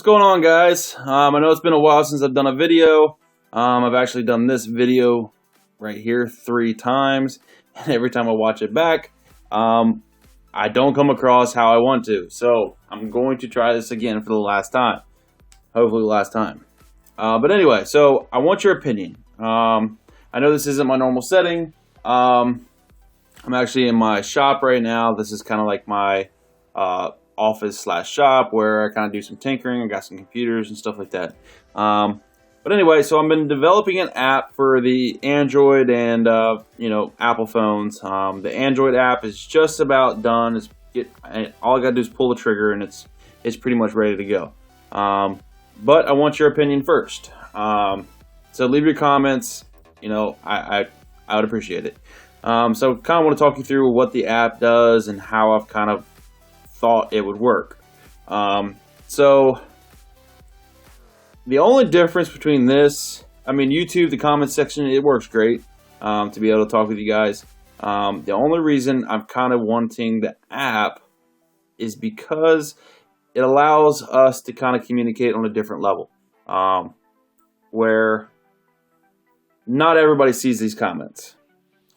going on, guys? I know it's been a while since I've done a video. I've actually done this video right here 3 times, and every time I watch it back, I don't come across how I want to. So I'm going to try this again for the last time. Hopefully the last time. But anyway, so I want your opinion. I know this isn't my normal setting. I'm actually in my shop right now. This is kind of like my office / shop where I kind of do some tinkering. I got some computers and stuff like that. But anyway, so I've been developing an app for the Android and Apple phones. The Android app is just about done. All I gotta do is pull the trigger and it's pretty much ready to go. But I want your opinion first. So leave your comments. I would appreciate it. So kind of want to talk you through what the app does and how I've kind of thought it would work. So the only difference between this, YouTube, the comments section, it works great to be able to talk with you guys. The only reason I'm kind of wanting the app is because it allows us to kind of communicate on a different level, where not everybody sees these comments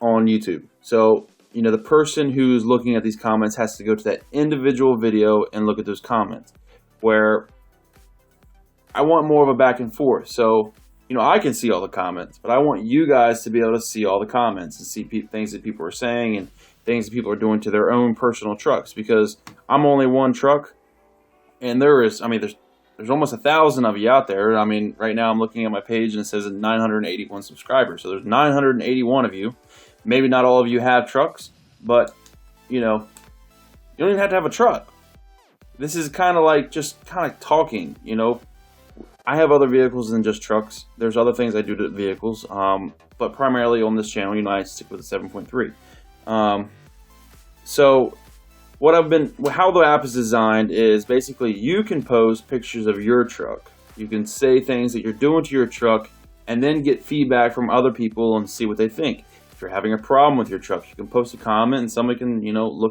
on YouTube. So, the person who's looking at these comments has to go to that individual video and look at those comments, where I want more of a back and forth. So, I can see all the comments, but I want you guys to be able to see all the comments and see things that people are saying and things that people are doing to their own personal trucks, because I'm only one truck, and there's almost 1,000 of you out there. Right now I'm looking at my page and it says 981 subscribers. So there's 981 of you. Maybe not all of you have trucks, but you don't even have to have a truck. This is kind of like talking. I have other vehicles than just trucks. There's other things I do to vehicles, but primarily on this channel, I stick with the 7.3. So how the app is designed is basically you can post pictures of your truck. You can say things that you're doing to your truck and then get feedback from other people and see what they think. If you're having a problem with your truck, you can post a comment and somebody can,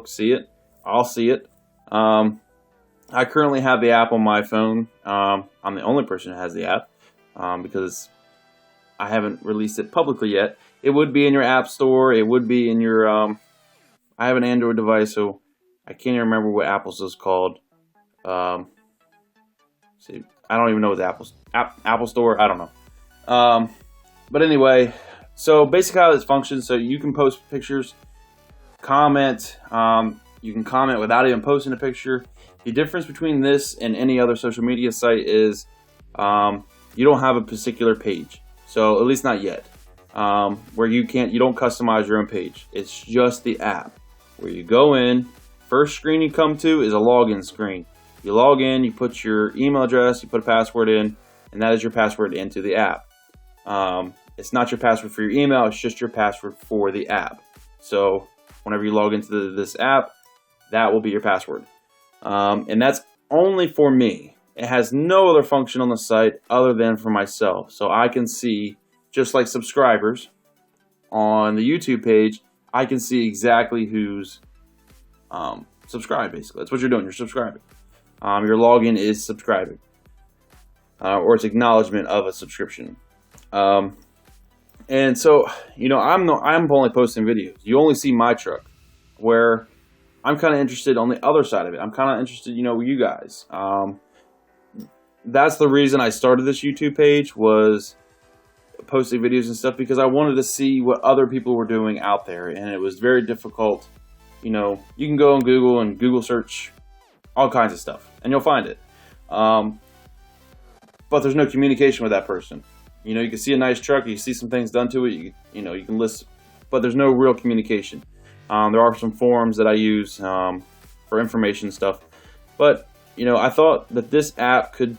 see it. I'll see it. I currently have the app on my phone. I'm the only person who has the app because I haven't released it publicly yet. It would be in your app store. It would be in your, I have an Android device, so I can't even remember what Apple's is called. See, I don't even know what the Apple Store. I don't know. But anyway, so basically how this functions. So you can post pictures, comment. You can comment without even posting a picture. The difference between this and any other social media site is you don't have a particular page. So at least not yet, where you don't customize your own page. It's just the app where you go in. First screen you come to is a login screen. You log in, you put your email address, you put a password in, and that is your password into the app. It's not your password for your email, it's just your password for the app. So whenever you log into this app, that will be your password. And that's only for me. It has no other function on the site other than for myself. So I can see, just like subscribers on the YouTube page, I can see exactly who's subscribed, basically. That's what you're doing. You're subscribing. Your login is subscribing, or it's acknowledgement of a subscription. And so, I'm only posting videos. You only see my truck, where I'm kind of interested on the other side of it. I'm kind of interested, with you guys. That's the reason I started this YouTube page, was posting videos and stuff, because I wanted to see what other people were doing out there, and it was very difficult. You can go on Google and Google search all kinds of stuff, and you'll find it. But there's no communication with that person. You can see a nice truck, you see some things done to it, you can list, but there's no real communication. There are some forums that I use for information and stuff, but I thought that this app could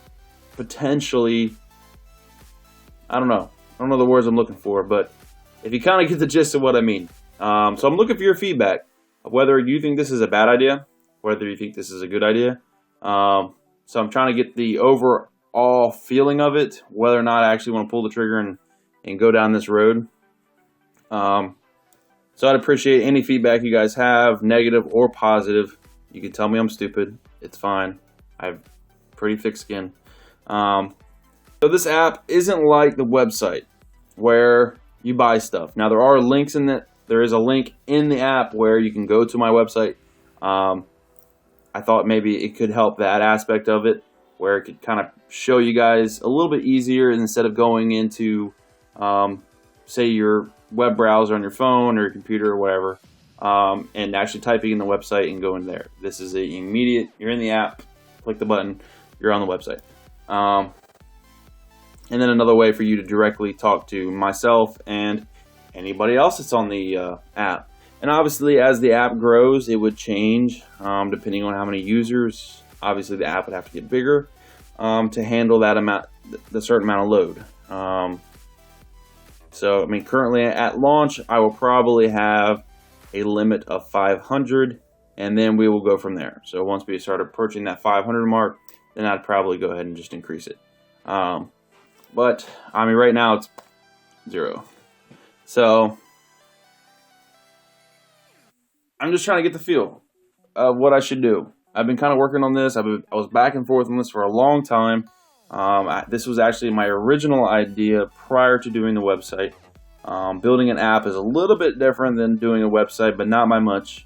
potentially, I don't know the words I'm looking for, but if you kind of get the gist of what I mean. So I'm looking for your feedback, whether you think this is a bad idea, whether you think this is a good idea. So I'm trying to get the overall feeling of it, whether or not I actually want to pull the trigger and go down this road. So I'd appreciate any feedback you guys have, negative or positive. You can tell me I'm stupid. It's fine. I have pretty thick skin. So this app isn't like the website where you buy stuff. Now there are links in that. There is a link in the app where you can go to my website. I thought maybe it could help that aspect of it, where it could kind of show you guys a little bit easier instead of going into, say, your web browser on your phone or your computer or whatever, and actually typing in the website and going there. This is an immediate, you're in the app, click the button, you're on the website. And then another way for you to directly talk to myself and anybody else that's on the app. And obviously, as the app grows, it would change depending on how many users. Obviously, the app would have to get bigger to handle that amount, the certain amount of load. So, I mean, currently at launch, I will probably have a limit of 500, and then we will go from there. So once we start approaching that 500 mark, then I'd probably go ahead and just increase it. But, I mean, right now it's 0. So I'm just trying to get the feel of what I should do. I've been kind of working on this. I was back and forth on this for a long time. This was actually my original idea prior to doing the website. Building an app is a little bit different than doing a website, but not by much.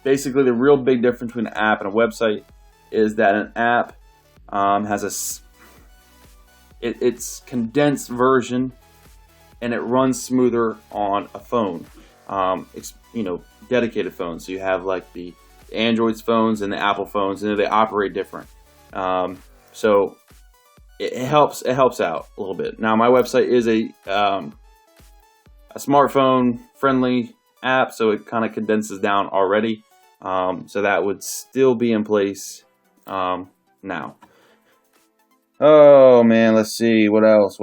Basically, the real big difference between an app and a website is that an app has it's condensed version, and it runs smoother on a phone. Dedicated phones. So you have like the Android phones and the Apple phones, and they operate different. So it helps out a little bit. Now my website is a smartphone friendly app, so it kind of condenses down already. So that would still be in place now. Oh man, let's see what else.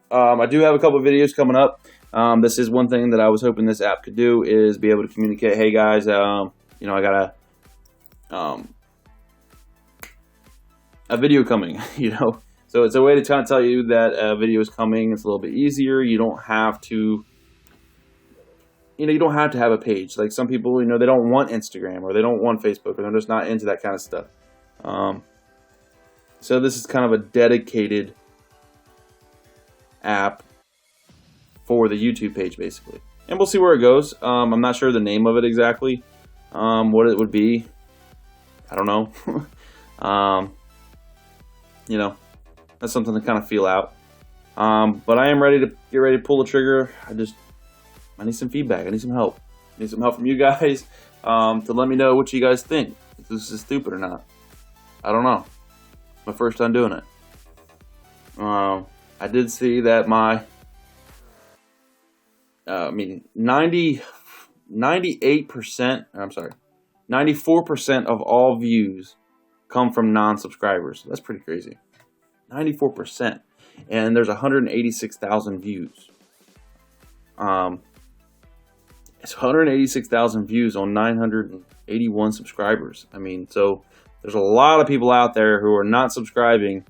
I do have a couple of videos coming up. This is one thing that I was hoping this app could do, is be able to communicate, hey guys, I got a video coming, So it's a way to kind of tell you that a video is coming. It's a little bit easier. You don't have to, you don't have to have a page. Like some people, they don't want Instagram, or they don't want Facebook, or they're just not into that kind of stuff. So this is kind of a dedicated app for the YouTube page, basically. And we'll see where it goes. I'm not sure the name of it exactly, what it would be. I don't know. That's something to kind of feel out. But I am ready to pull the trigger. I need some feedback. I need some help. I need some help from you guys to let me know what you guys think. If this is stupid or not. I don't know. My first time doing it. I did see that my 94% of all views come from non-subscribers. That's pretty crazy. 94%. And there's 186,000 views. It's 186,000 views on 981 subscribers. I mean, so there's a lot of people out there who are not subscribing,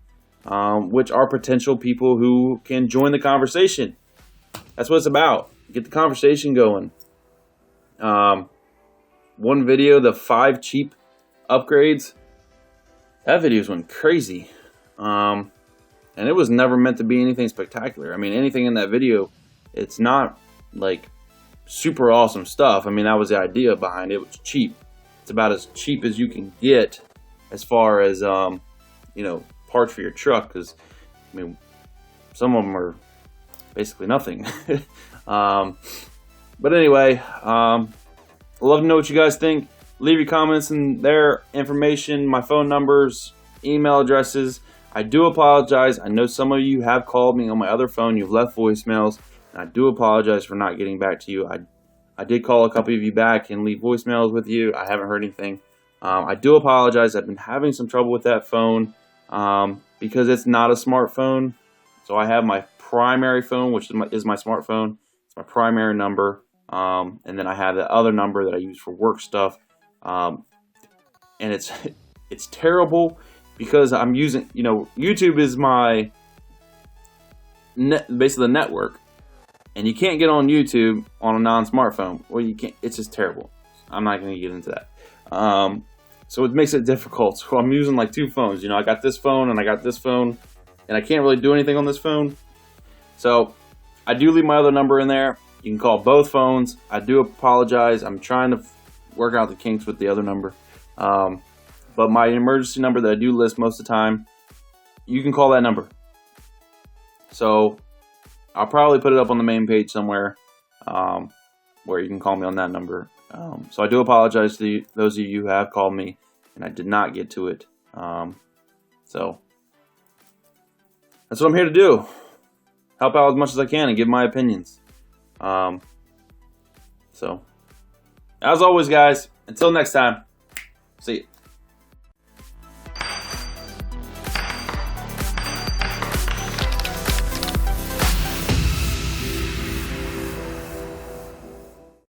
which are potential people who can join the conversation. That's what it's about. Get the conversation going. One video, the 5 cheap upgrades, that video's went crazy. And it was never meant to be anything spectacular. I mean, anything in that video, it's not like super awesome stuff. I mean, that was the idea behind it. It was cheap. It's about as cheap as you can get as far as, parts for your truck. Because, I mean, some of them are basically nothing. But anyway, I'd love to know what you guys think. Leave your comments in there, information, my phone numbers, email addresses. I do apologize. I know some of you have called me on my other phone. You've left voicemails, and I do apologize for not getting back to you. I did call a couple of you back and leave voicemails with you. I haven't heard anything. I do apologize. I've been having some trouble with that phone because it's not a smartphone. So I have my primary phone, which is my smartphone. It's my primary number. And then I have the other number that I use for work stuff. And it's terrible because I'm using, YouTube is my basically the network. And you can't get on YouTube on a non-smartphone. Well, you can't. It's just terrible. I'm not going to get into that. So it makes it difficult. So I'm using like 2 phones. You know, I got this phone and I got this phone, and I can't really do anything on this phone. So I do leave my other number in there. You can call both phones. I do apologize. I'm trying to work out the kinks with the other number. But my emergency number that I do list most of the time, you can call that number. So I'll probably put it up on the main page somewhere where you can call me on that number. So I do apologize to those of you who have called me and I did not get to it. So that's what I'm here to do. Help out as much as I can and give my opinions. So as always, guys, until next time, see you.